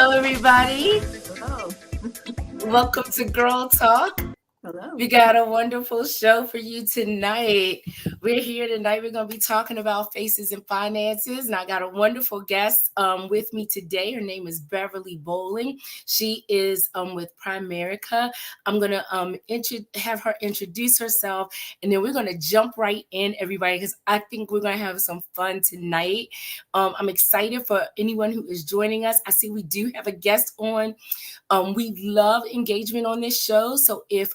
Hello, everybody. Hello. Welcome to Girl Talk. Hello. We got a wonderful show for you tonight. We're here tonight. We're going to be talking about faces and finances. And I got a wonderful guest with me today. Her name is Beverly Bowling. She is with Primerica. I'm going to have her introduce herself. And then we're going to jump right in, everybody, because I think we're going to have some fun tonight. I'm excited for anyone who is joining us. I see we do have a guest on. We love engagement on this show. So if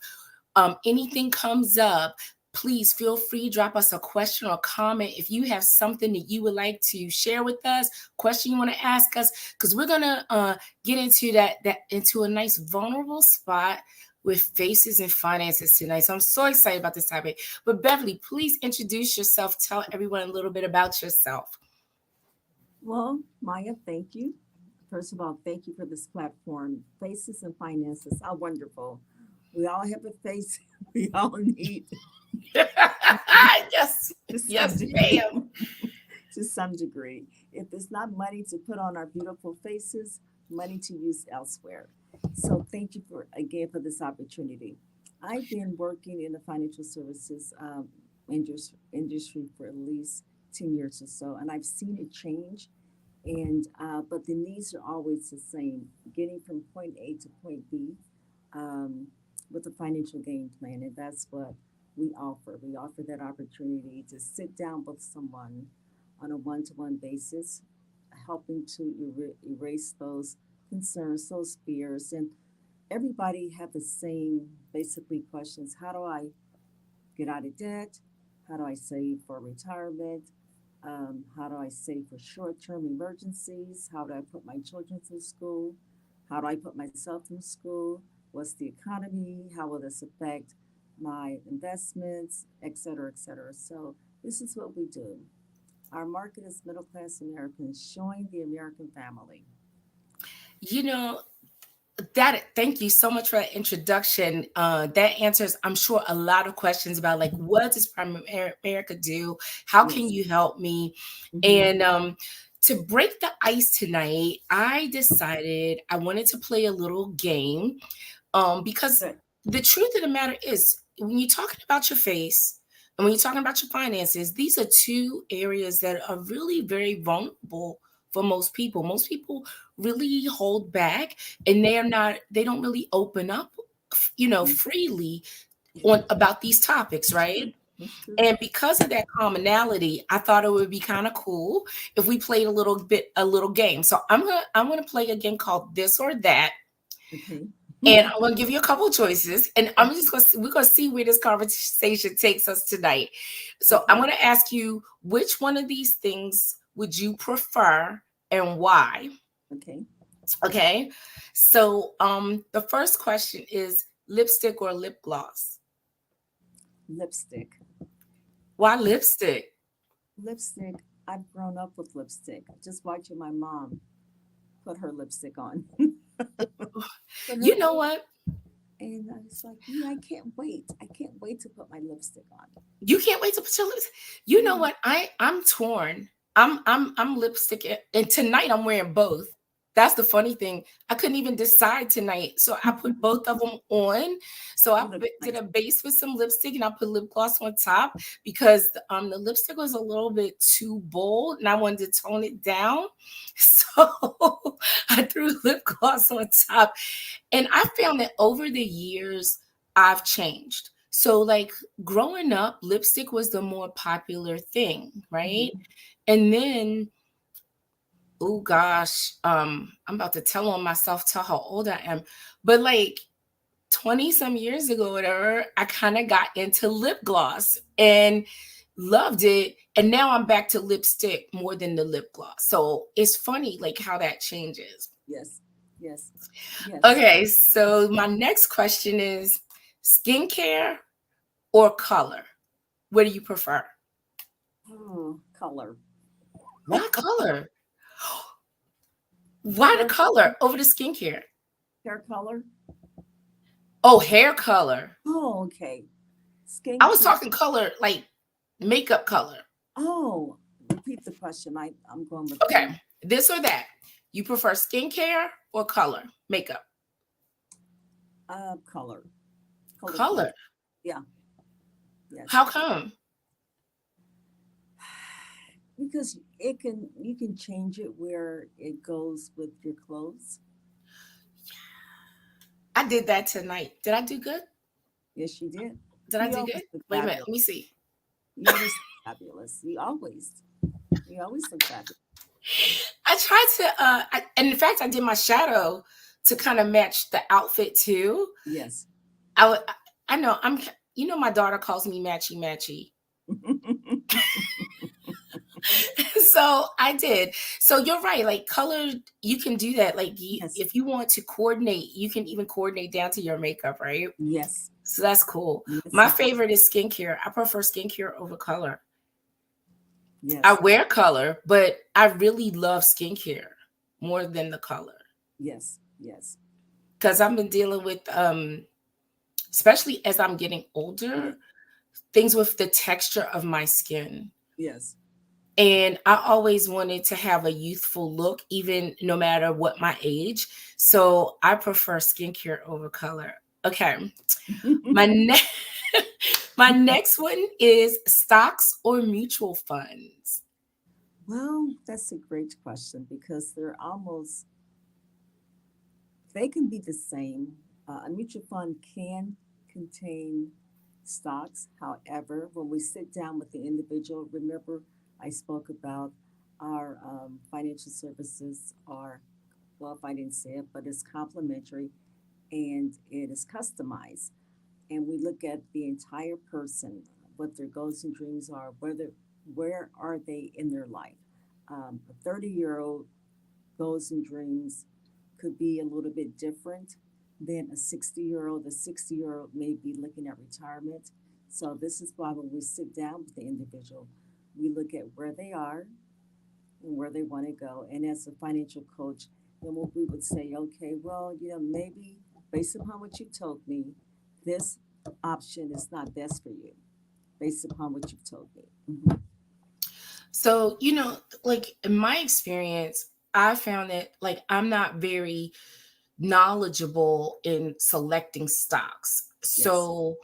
anything comes up, please feel free to drop us a question or comment if you have something that you would like to share with us, question you want to ask us, because we're gonna get into that into a nice vulnerable spot with faces and finances tonight. So I'm so excited about this topic. But Beverly, please introduce yourself. Tell everyone a little bit about yourself. Well, Maya, thank you. First of all, thank you for this platform. Faces and finances are wonderful. We all have a face. We all need Yes, to some yes, degree. ma'am. To some degree. If it's not money to put on our beautiful faces, money to use elsewhere. So thank you for again for this opportunity. I've been working in the financial services industry for at least 10 years or so, and I've seen it change. And but the needs are always the same: getting from point A to point B um, with a financial game plan, and that's what we offer. We offer that opportunity to sit down with someone on a one-to-one basis, helping to erase those concerns, those fears, and everybody have the same basically questions. How do I get out of debt? How do I save for retirement? How do I save for short term emergencies? How do I put my children through school? How do I put myself through school? What's the economy? How will this affect my investments, et cetera, et cetera? So, this is what we do. Our market is middle class Americans showing the American family. You know, thank you so much for that introduction. That answers, I'm sure, a lot of questions about like what does America do? How can Yes. you help me? Mm-hmm. And to break the ice tonight, I decided I wanted to play a little game because Good. the truth of the matter is when you're talking about your face and when you're talking about your finances, these are two areas that are really very vulnerable for most people. Most people really hold back and they don't really open up, Mm, freely yes, on about these topics, that's right? true. That's true. And because of that commonality, I thought it would be kind of cool if we played a little game. So I'm gonna play a game called This or That, Okay. and I'm gonna give you a couple of choices, and we're gonna see where this conversation takes us tonight. So I'm Okay. gonna ask you which one of these things would you prefer and why? Okay. Okay. So the first question is lipstick or lip gloss? Lipstick. Why lipstick? Lipstick. I've grown up with lipstick. Just watching my mom put her lipstick on. Put her You know lip, what? and I was like, yeah, I can't wait. I can't wait to put my lipstick on. You can't wait to put your lips. You know Yeah. what? I'm torn. I'm lipstick and tonight I'm wearing both. That's the funny thing. I couldn't even decide tonight. So I put both of them on. So I You look did nice. a base with some lipstick and I put lip gloss on top because the lipstick was a little bit too bold and I wanted to tone it down. So I threw lip gloss on top. And I found that over the years, I've changed. So, like growing up, lipstick was the more popular thing, right? Mhm. And then, oh gosh, I'm about to tell on myself, tell how old I am. But like 20 some years ago, whatever, I kind of got into lip gloss and loved it. And now I'm back to lipstick more than the lip gloss. So it's funny, like how that changes. Yes. Yes. Yes. Okay, so my next question is skincare or color? What do you prefer? Oh, color. Why color? Why the Hair color color. over the skincare? Hair color. Oh, hair color. Oh, okay. I was Skincare. talking color like makeup color. Oh, repeat the question. I'm going with Okay, the this or that. You prefer skincare or color makeup? Color, color Color. code. Yeah, yes. How come? Because it can you can change it where it goes with your clothes. I did that tonight. Did I do good? Yes, you did. Did I You do always good? look Wait a minute. fabulous. Let me see. You always look fabulous. You always look fabulous. I tried to, and in fact, I did my shadow to kind of match the outfit too. Yes. I would, I know my daughter calls me matchy matchy. So I did. So you're right. Like color, you can do that. Like Yes. if you want to coordinate, you can even coordinate down to your makeup, right? Yes. So that's cool. Yes, My you can. favorite is skincare. I prefer skincare over color. I Yes. wear color, but I really love skincare more than the color Yes. Yes. because I've been dealing with, especially as I'm getting older, things with the texture of my skin. Yes. And I always wanted to have a youthful look, even no matter what my age. So I prefer skincare over color. Okay. My next my next one is stocks or mutual funds. Well, that's a great question because they can be the same. A mutual fund can contain stocks. However, when we sit down with the individual, remember I spoke about our financial services are, well, if I didn't say it, but it's complementary and it is customized. And we look at the entire person, what their goals and dreams are, where are they in their life. A 30-year-old goals and dreams could be a little bit different than a 60-year-old. A 60-year-old may be looking at retirement. So this is why when we sit down with the individual, we look at where they are and where they want to go. And as a financial coach, then what we would say, okay, well, maybe based upon what you told me, this option is not best for you, based upon what you've told me. So, like in my experience, I found that like I'm not very knowledgeable in selecting stocks. Yes. So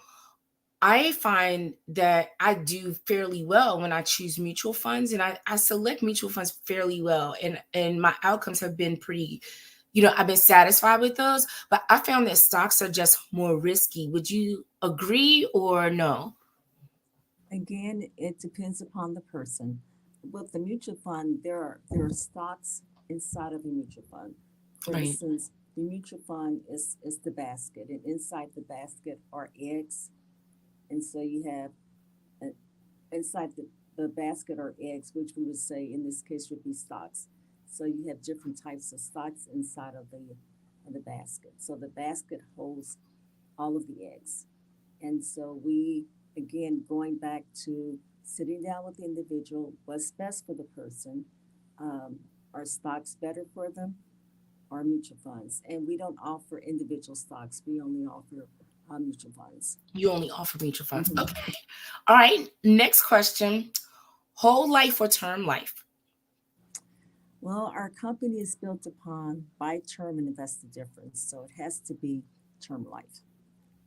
I find that I do fairly well when I choose mutual funds, and I select mutual funds fairly well. And my outcomes have been pretty, I've been satisfied with those. But I found that stocks are just more risky. Would you agree or no? Again, it depends upon the person. With the mutual fund, there are stocks inside of the mutual fund. For Right. instance, the mutual fund is the basket, and inside the basket are eggs, and so you have uh, inside the basket are eggs, which we would say in this case would be stocks. So you have different types of stocks inside of the basket. So the basket holds all of the eggs. And so we, again, going back to sitting down with the individual, what's best for the person? Um, are stocks better for them or mutual funds? And we don't offer individual stocks. We only offer mutual funds. You only offer mutual funds. Mhm. Okay. All right. Next question. Whole life or term life? Well, our company is built upon buy term and invest the difference. So it has to be term life.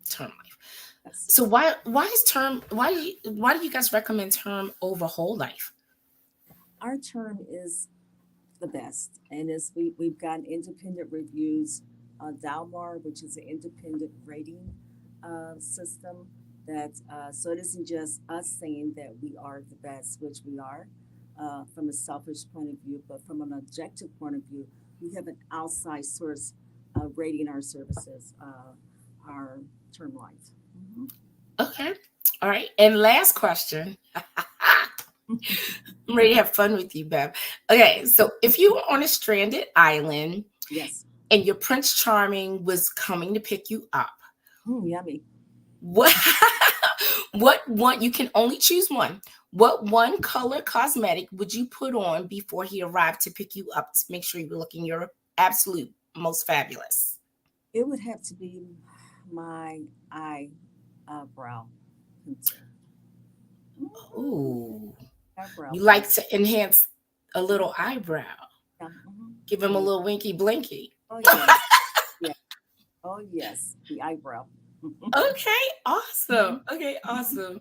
Term life. Yes. So why is term why do you guys recommend term over whole life? Our term is the best. And as we've gotten independent reviews, Dalmar, which is an independent rating system, that so it isn't just us saying that we are the best, which we are from a selfish point of view, but from an objective point of view, we have an outside source rating our services, our term life. Okay. All right. And last question. I'm ready to have fun with you, Bev. Okay, so if you were on a stranded island Yes. and your Prince Charming was coming to pick you up, Yummy. what what one you can only choose one. What one color cosmetic would you put on before he arrived to pick you up to make sure you were looking your absolute most fabulous? It would have to be my eyebrow contour. Ooh. Eyebrow You like pencil. to enhance a little eyebrow. Yeah. Give him a Yeah. little winky blinky. Oh yes. Yeah. Oh yes. The eyebrow. Okay, awesome. Okay, awesome.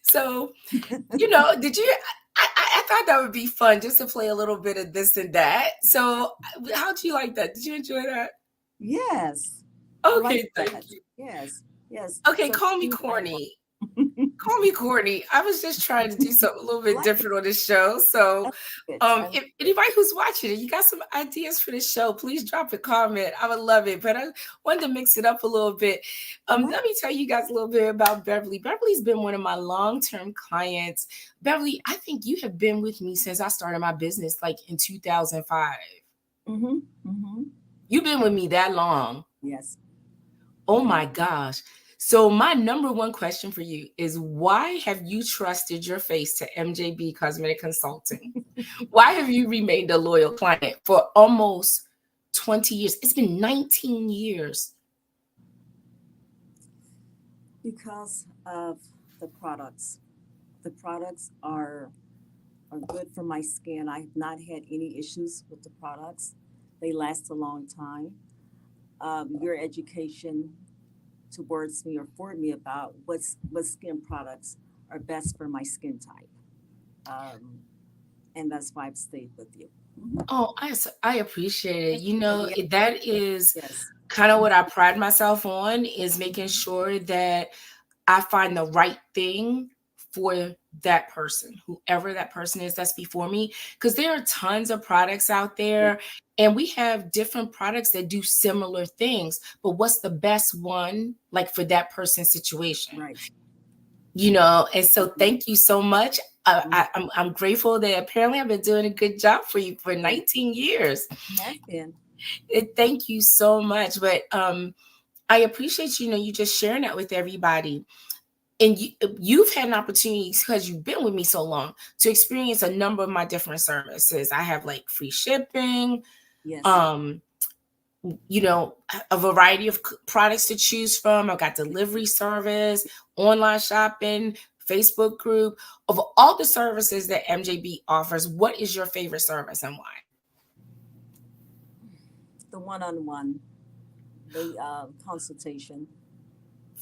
So, did you? I thought that would be fun just to play a little bit of this and that. So, how'd you like that? Did you enjoy that? Yes. I like Okay, thank that. you. Yes. Yes. Okay, So call me the eyebrow. corny. Call me corny. I was just trying to do something a little I bit like different on this show. So, it. I like if it. anybody who's watching it, you got some ideas for the show, please drop a comment. I would love it. But I wanted to mix it up a little bit. I like Let me tell you guys a little bit about Beverly. Beverly's been one of my long-term clients. Beverly, I think you have been with me since I started my business, like in 2005. Mm-hmm. Mm-hmm. You've been with me that long. Yes. Oh Yes. my gosh. So my number one question for you is why have you trusted your face to MJB Cosmetic Consulting? Why have you remained a loyal client for almost 20 years? It's been 19 years. Because of the products. The products are good for my skin. I have not had any issues with the products. They last a long time. Your education towards me or for me about what skin products are best for my skin type. Um, and that's why I've stayed with you. Mhm. Oh, I appreciate it. And the That is yes, kind of what I pride myself on is making sure that I find the right thing for that person, whoever that person is that's before me. Because there are tons of products out yes, there, and we have different products that do similar things. But what's the best one, like for that person's situation? right. And so Mhm. thank you so much. Mhm. I'm grateful that apparently I've been doing a good job for you for Yes, 19 years. it has been. Thank you so much. But I appreciate you just sharing that with everybody. And you've had an opportunity because you've been with me so long to experience a number of my different services. I have like free shipping, Yes, um, a variety of products to choose from. I've got delivery service, online shopping, Facebook group. Of all the services that MJB offers, what is your favorite service and why? the one-on-one, the consultation.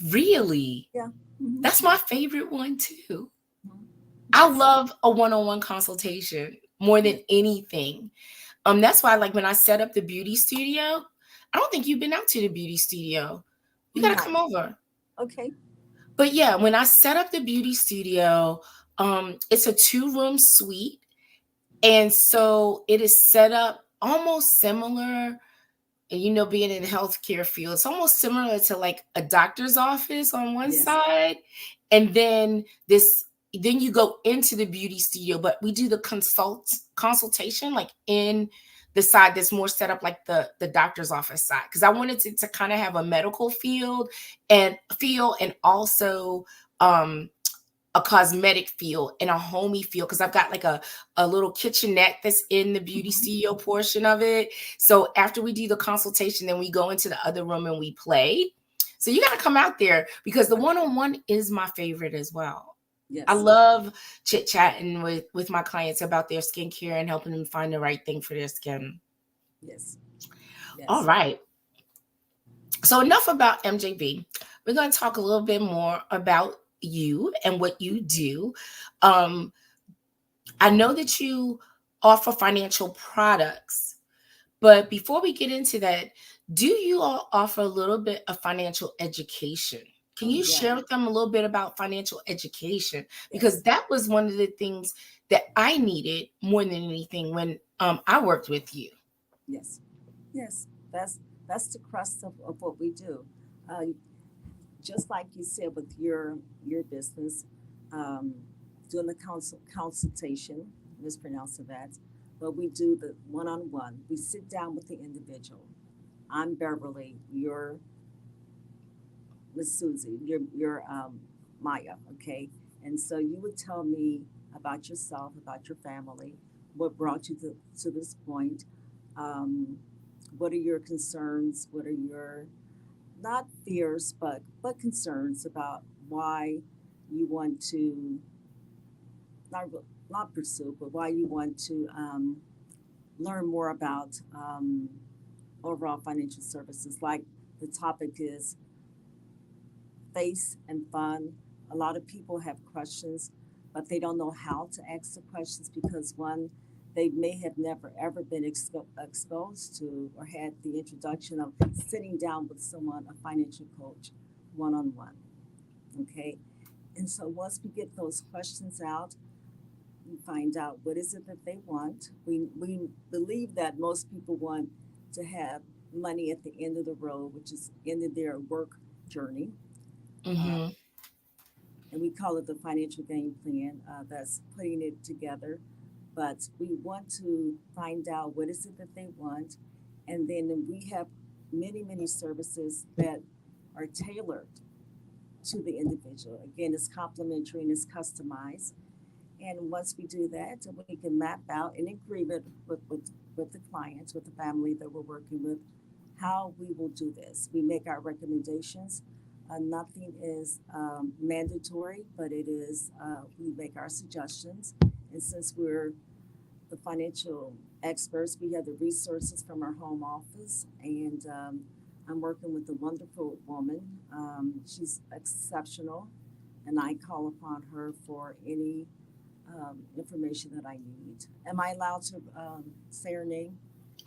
Really? Yeah. Hmm. That's my favorite one too. Hmm. I Yes. love a one-on-one consultation more Yes. than anything. That's why, like, when I set up the beauty studio, I don't think you've been out to the beauty studio. You got to Not come over. okay. But yeah, when I set up the beauty studio, it's a two-room suite. And so it is set up almost similar, and being in the healthcare field, it's almost similar to like a doctor's office on one Yes. side. And then you go into the beauty studio, but we do the consultation like in the side that's more set up like the doctor's office side. Because I wanted to kind of have a medical and also um a cosmetic feel and a homey feel because I've got like a little kitchenette that's in the beauty Hmm. studio portion of it. So after we do the consultation, then we go into the other room and we play. So you got to come out there because the one-on-one is my favorite as well. I Yes. love chit-chatting with my clients about their skincare and helping them find the right thing for their skin. Yes. All Yes. right. So enough about MJB. We're going to talk a little bit more about you and what you do. Um, I know that you offer financial products, but before we get into that, do you all offer a little bit of financial education? Can Oh you yeah. share with them a little bit about financial education? Because Yes. that was one of the things that I needed more than anything when I worked with you. Yes. Yes. That's the crust of what we do. Uh, just like you said with your business, um, doing the consultation, mispronouncing that, but we do the one-on-one. We sit down with the individual. I'm Beverly. You're Miss Susie. You're Maya. Okay, and so you would tell me about yourself, about your family, what brought you to this point. Um, what are your concerns? What are your not fears, but concerns about why you want to not not pursue, but why you want to learn more about overall financial services. Like the topic is face and fun. A lot of people have questions, but they don't know how to ask the questions because one, they may have never ever been exposed to or had the introduction of sitting down with someone, a financial coach, one on one. Okay. And so once we get those questions out, we find out what is it that they want. We believe that most people want to have money at the end of the road, which is end of their work journey. Uh, Mm-hmm. and we call it the financial game plan. That's putting it together. But we want to find out what is it that they want, and then we have many services that are tailored to the individual. Again, it's complementary and it's customized. And once we do that, we can map out in agreement with the clients, with the family that we're working with, how we will do this. We make our recommendations. Nothing is mandatory, but it is, we make our suggestions. And since we're the financial experts, we have the resources from our home office. And I'm working with a wonderful woman. She's exceptional. And I call upon her for any information that I need. Am I allowed to say her name?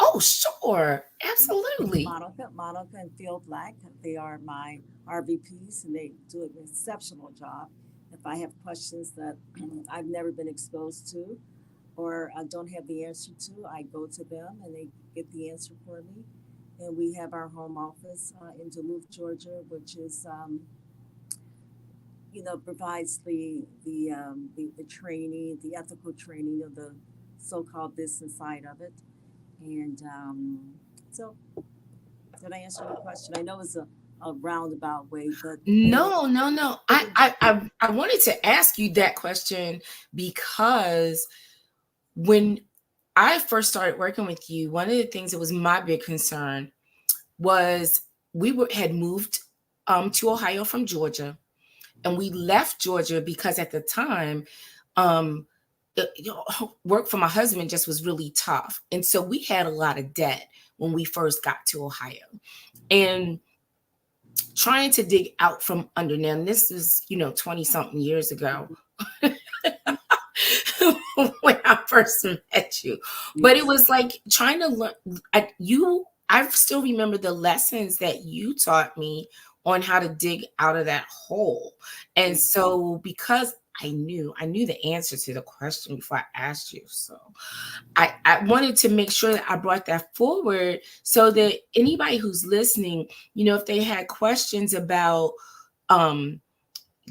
Oh, sure. Absolutely. Monica and Phil Black. They are my RVPs, and they do an exceptional job. If I have questions that I've never been exposed to or I don't have the answer to, I go to them and they get the answer for me. And we have our home office in Duluth, Georgia, which is provides the training, the ethical training of the so-called business side of it. And so, did I answer your question? I know it's a roundabout way, but No, no, no. I wanted to ask you that question because when I first started working with you, one of the things that was my big concern was had moved to Ohio from Georgia, and we left Georgia because at the time, um, work for my husband just was really tough, and so we had a lot of debt when we first got to Ohio, and trying to dig out from under. Now, this was 20 something years ago. When I first met you, but it yes, was like trying to learn. I still remember the lessons that you taught me on how to dig out of that hole. And yes, so because I knew the answer to the question before I asked you. So I wanted to make sure that I brought that forward so that anybody who's listening, if they had questions about um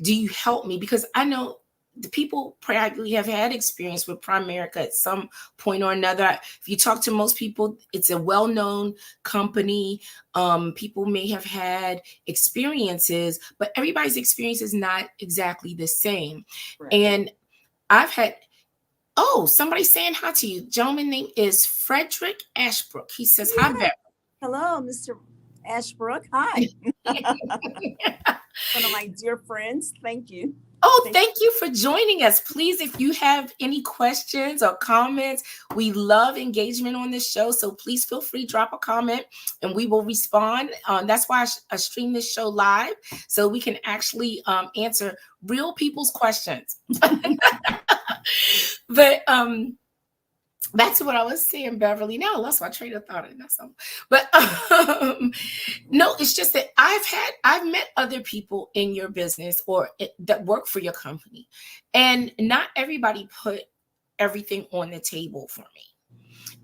do you help me? Because I know the people practically have had experience with Primerica at some point or another. If you talk to most people, it's a well-known company. People may have had experiences, but everybody's experience is not exactly the same. correct. And I've had, oh, somebody saying hi to you. Gentleman name is Frederick Ashbrook. He says, hi, Yeah. Beverly. Hello, Mr. Ashbrook. Hi. One of my dear friends. Thank you. Oh, Thank thank you for joining us. Please, if you have any questions or comments, we love engagement on this show. So please feel free, drop a comment and we will respond. That's why I stream this show live so we can actually answer real people's questions. But back to what I was saying, Beverly. Now I lost my train of thought and that's something. But no, it's just that I've met other people in your business that work for your company, and not everybody put everything on the table for me.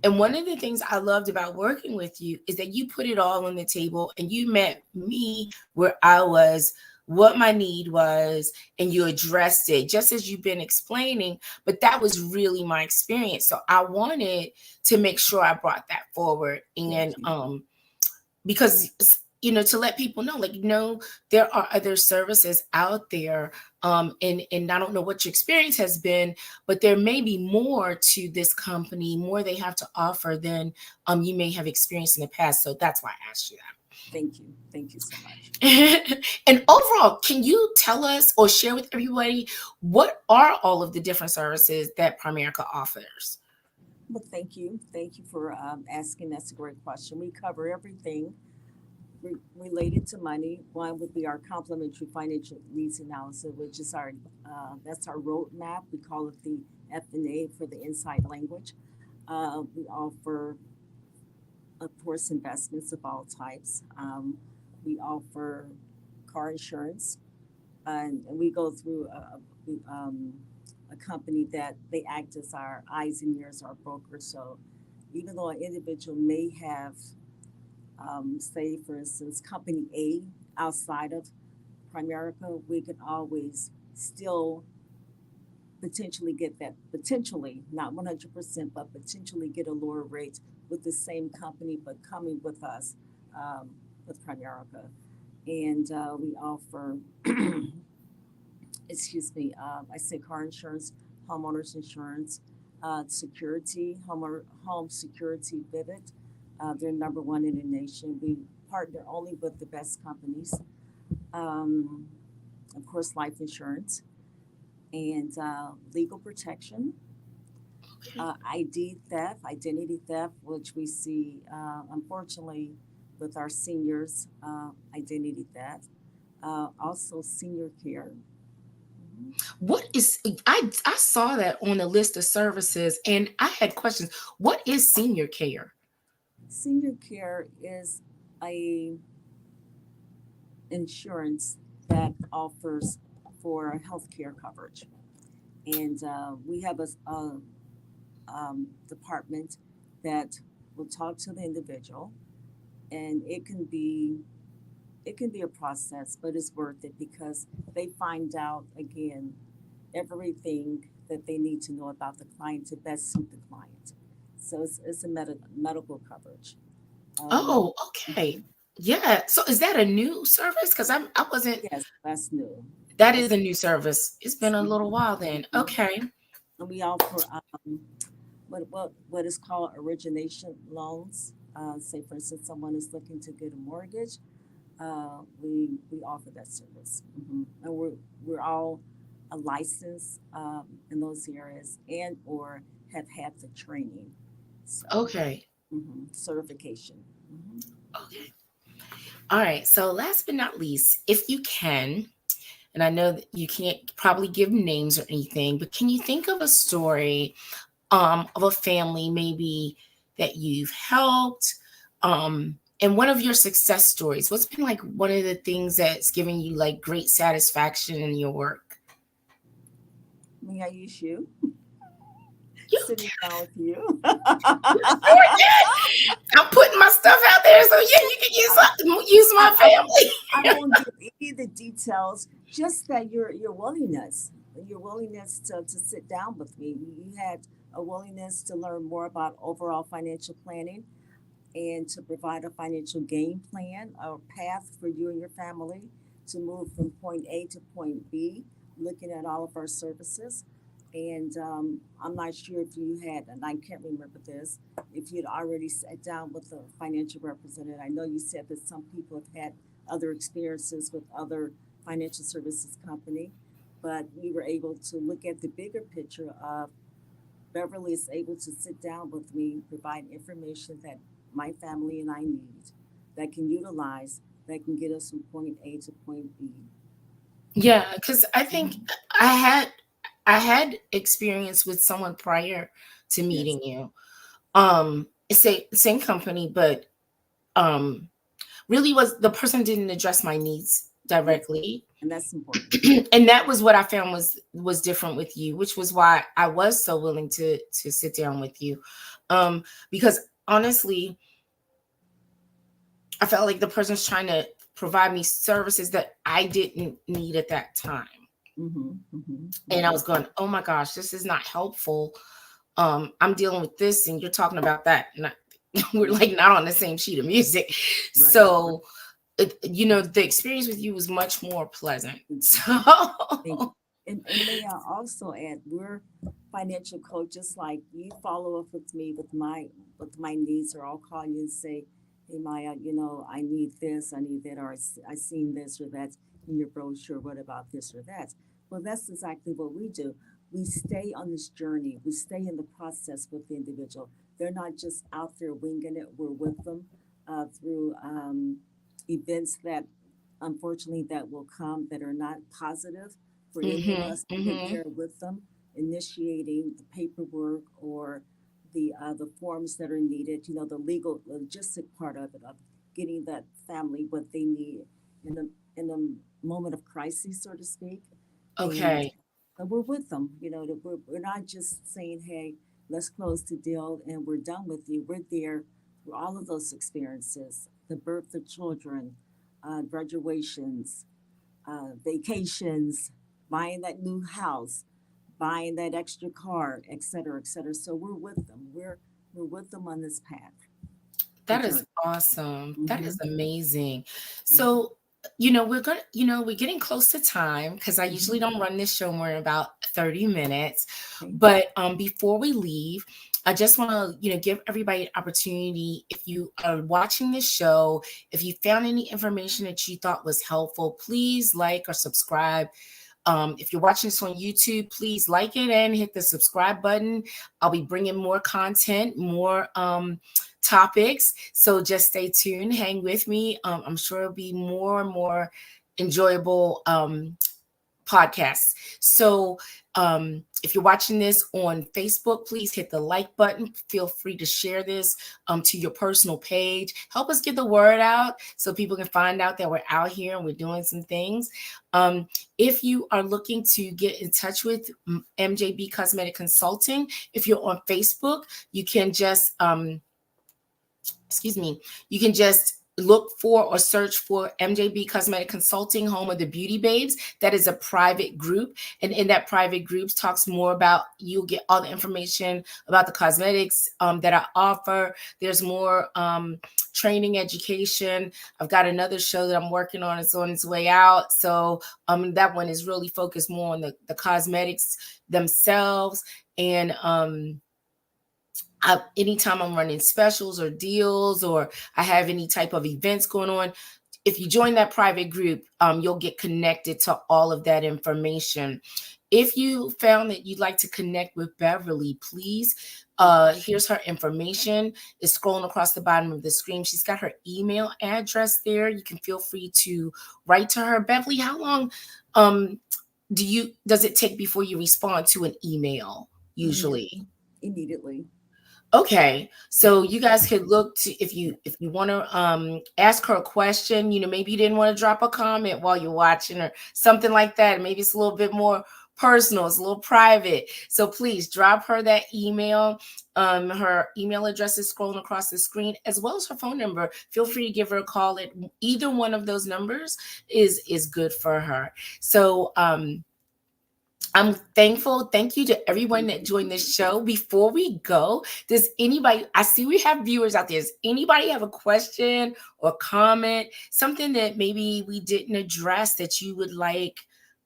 And one of the things I loved about working with you is that you put it all on the table and you met me where I was, what my need was, and you addressed it just as you've been explaining. But that was really my experience. So I wanted to make sure I brought that forward. And you. because to let people know, like, there are other services out there, and I don't know what your experience has been, but there may be more to this company, more they have to offer than you may have experienced in the past. So that's why I asked you that. Thank you. Thank you so much. And overall, can you tell us or share with everybody what are all of the different services that Primerica offers? Well, thank you. Thank you for asking. That's a great question. We cover everything related to money. One would be our complementary financial needs analysis, which is our that's our roadmap. We call it the F&A for the inside language. We offer, of course, investments of all types. We offer car insurance, and we go through a company that they act as our eyes and ears, our broker. So even though an individual may have, say, for instance, company A outside of Primerica, we can always still potentially get that, potentially, not 100%, but potentially get a lower rate with the same company, but coming with us with Primerica. And we offer, excuse me, I say car insurance, homeowners insurance, security, home security, Vivid. They're number one in the nation. We partner only with the best companies. Um, of course, life insurance and legal protection, ID theft, identity theft, which we see unfortunately with our seniors, identity theft. Also, senior care. Mhm. What is I saw that on the list of services and I had questions. What is senior care? Senior care is a insurance that offers for healthcare coverage, and we have a department that will talk to the individual, and it can be a process, but it's worth it because they find out again everything that they need to know about the client to best suit the client. So it's a medical coverage. Um, Oh, okay. Yeah. So is that a new service? Because I wasn't. yes, that's new. That is That's a new service. It's been a little while then. mhm. Okay. And we offer what is called origination loans. Say, for instance, someone is looking to get a mortgage. We offer that service, and we're all a license in those areas and or have had the training, so Okay. certification. Hmm. Okay. All right. So last but not least, if you can, and I know that you can't probably give names or anything, but can you think of a story of a family maybe that you've helped, and one of your success stories? What's been like one of the things that's giving you like great satisfaction in your work? May I use you You, sitting down with you? you sure did. I'm putting my stuff out there, so yeah, you can use use I, my I won't I family. won't give any of the details, just that your willingness to sit down with me. You had a willingness to learn more about overall financial planning and to provide a financial game plan, a path for you and your family to move from point A to point B, looking at all of our services. And I'm not sure if you had, and I can't remember this, if you'd already sat down with a financial representative. I know you said that some people have had other experiences with other financial services company, but we were able to look at the bigger picture of Beverly is able to sit down with me, provide information that my family and I need, that can utilize, that can get us from point A to point B. Yeah, because I think Mhm. I had I had experience with someone prior to Yes, meeting you. It's a same company, but um really was the person didn't address my needs yes, directly. and that's important. And that was what I found was different with you, which was why I was so willing to sit down with you. Because honestly, I felt like the person's trying to provide me services that I didn't need at that time. Mm-hmm, mm-hmm, And I mm-hmm. was going, oh my gosh, this is not helpful. I'm dealing with this and you're talking about that. And we're Right, like not on the same sheet of music. right, right. So, the experience with you was much more pleasant. So, Thank you. And may I also add, we're financial coaches. Like you follow up with me with my needs, or I'll call you and say, "Hey Maya, I need this, I need that, or I seen this or that in your brochure. What about this or that?" Well, that's exactly what we do. we stay on this journey. We stay in the process with the individual. They're not just out there winging it. We're with them through events that, unfortunately, that will come that are not positive for any of Mm-hmm. us. We're Mm-hmm. there with them, initiating the paperwork or the forms that are needed. You know, the legal logistic part of it, of getting that family what they need in a moment of crisis, so to speak. And Okay. we're with them. You know, that we're not just saying, hey, let's close the deal and we're done with you. We're there through all of those experiences, the birth of children, graduations, vacations, buying that new house, buying that extra car, et cetera, et cetera. So we're with them. We're with them on this path, the That is journey. awesome. That Mm-hmm, is amazing. mm-hmm, So, we're getting close to time because I mm-hmm. usually don't run this show more than about 30 minutes. Okay. But before we leave, I just want to, give everybody an opportunity. If you are watching this show, if you found any information that you thought was helpful, please like or subscribe. If you're watching this on YouTube, please like it and hit the subscribe button. I'll be bringing more content, more topics. So just stay tuned, hang with me. I'm sure it'll be more and more enjoyable podcasts. So if you're watching this on Facebook, please hit the like button. Feel free to share this to your personal page. Help us get the word out so people can find out that we're out here and we're doing some things. If you are looking to get in touch with MJB Cosmetic Consulting, if you're on Facebook, you can just you can just look for or search for MJB Cosmetic Consulting, home of the Beauty Babes. That is a private group. And in that private group talks more about, you'll get all the information about the cosmetics that I offer. There's more training, education. I've got another show that I'm working on. It's on its way out. So that one is really focused more on the cosmetics themselves. And anytime I'm running specials or deals, or I have any type of events going on, if you join that private group, you'll get connected to all of that information. If you found that you'd like to connect with Beverly, please, here's her information. It's scrolling across the bottom of the screen. She's got her email address there. You can feel free to write to her. Beverly, how long does it take before you respond to an email usually? Immediately. Immediately. Okay, so you guys could look to, if you want to ask her a question, maybe you didn't want to drop a comment while you're watching or something like that. Maybe it's a little bit more personal, it's a little private. So please drop her that email. Her email address is scrolling across the screen, as well as her phone number. Feel free to give her a call. At either one of those numbers is good for her. So I'm thankful. Thank you to everyone that joined this show. Before we go, does anybody, I see we have viewers out there. Does anybody have a question or comment, something that maybe we didn't address that you would like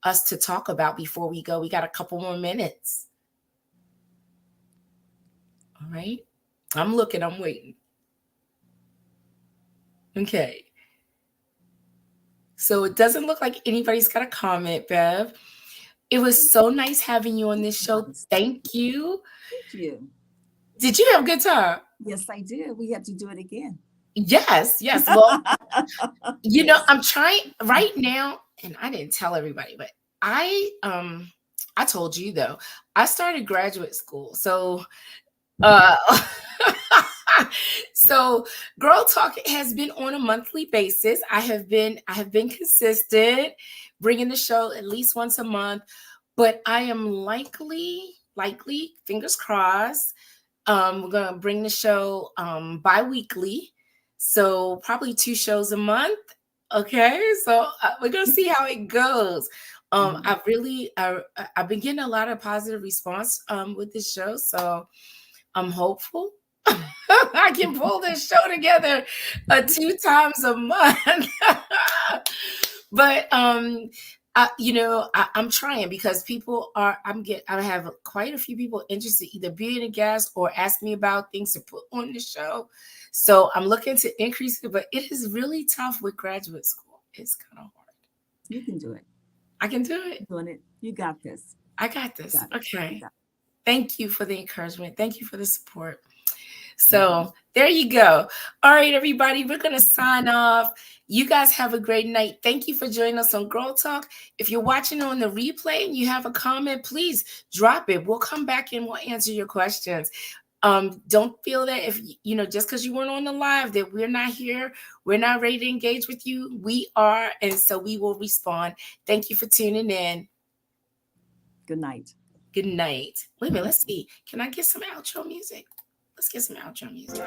us to talk about before we go? We got a couple more minutes. All right. I'm looking, I'm waiting. Okay. So it doesn't look like anybody's got a comment, Bev. It was so nice having you on this show. Nice. Thank you. Thank you. Did you have a good time? Yes, I did. We have to do it again. Yes, yes. Well, Yes. I'm trying right now, and I didn't tell everybody, but I told you though, I started graduate school. So uh so Girl Talk has been on a monthly basis. I have been consistent, bringing the show at least once a month, but I am likely, fingers crossed, we're gonna bring the show bi-weekly, so probably 2 shows a month. Okay, so we're gonna see how it goes. Mhm. I've been getting a lot of positive response with this show, so I'm hopeful I can pull this show together 2 times a month. But I'm trying, because people are I have quite a few people interested, either being a guest or ask me about things to put on the show. So I'm looking to increase it, but it is really tough with graduate school. It's kind of hard. You can do it. I can do it. Doing it. You got this. I got this. Got Okay. got Thank you for the encouragement. Thank you for the support. So there you go. All right, everybody, we're going to sign off. You guys have a great night. Thank you for joining us on Girl Talk. If you're watching on the replay and you have a comment, please drop it. We'll come back and we'll answer your questions. Don't feel that if, just because you weren't on the live that we're not here, we're not ready to engage with you. We are, and so we will respond. Thank you for tuning in. Good night. Good night. Wait a minute, let's see. Can I get some outro music? Let's get some outro music.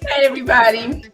Hey, everybody.